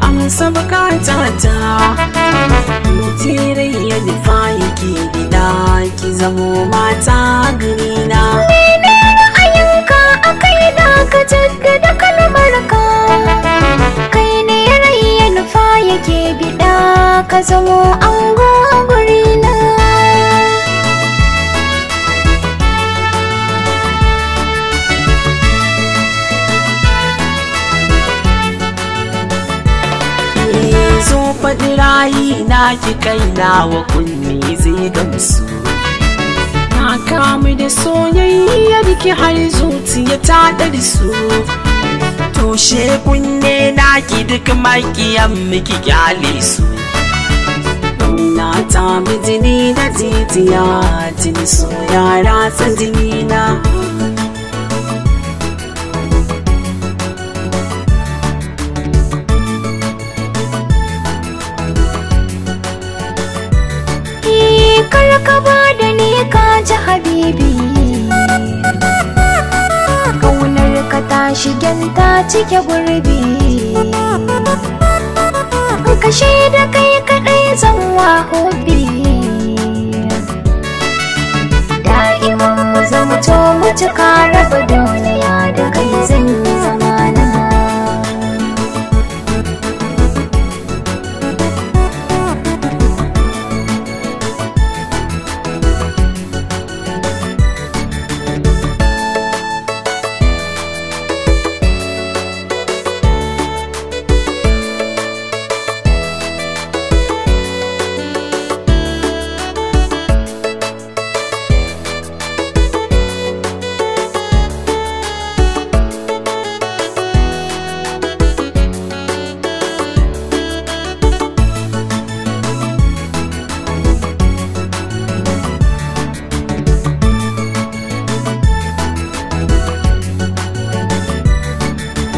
amsa bukatata tirai ya nufa yake gida ki zamo mata garina. Mene ra'ayinka a kaina ka jaddada kalmarka, kai ne rai ya nufa yake bida ka zamo ango a gurina. Zo faɗi rayi na ki kaina wa kunni zai gamsu, na kamu da soyayyar ki har zuciya ta ɗarsu. Toshe kunne na ki duk makiyan miki kyale su, na ta jini da jijiya jini so ya ratsa jini na. Kar ka ba da ni ka ji habibi, ƙaunar ka ta shigen ta cike gurbi, kashe da kai kaɗai zan wa hobi. Da'iman mu zamto mu cika raba duniya da kai zan yi zamana.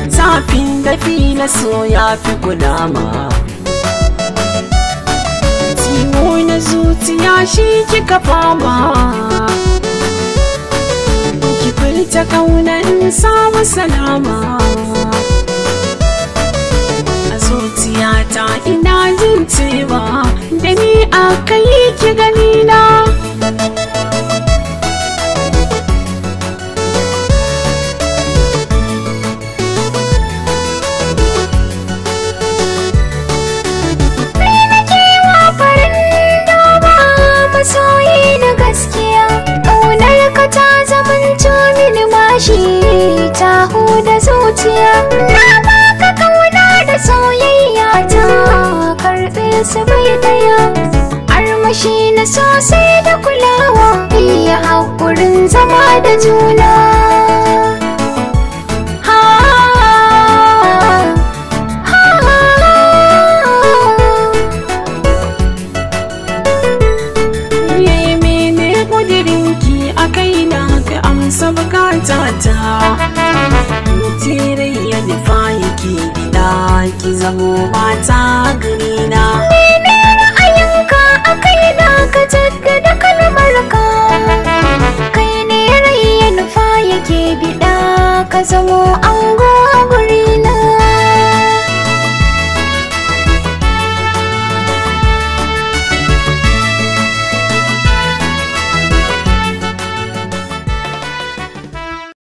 Zafin dafi na so ya fi gudama, ciwo na zuciya shi kika fama. Ki furta kauna in samu salama, a zuciyata ina jin cewa da ni aka yi ki ganina. Ta huda zuciya, na baka kauna da soyayya ta karɓe su bai daya. Armashi na sosai da kulawa, iya haƙurin zama da juna. Bukatata tirai ya nufa yake gida ki zamo mata garina. Mene ra'ayinka a kaina ka jaddada kalmarka, kai ne rai ya nufa yake bida ka zamo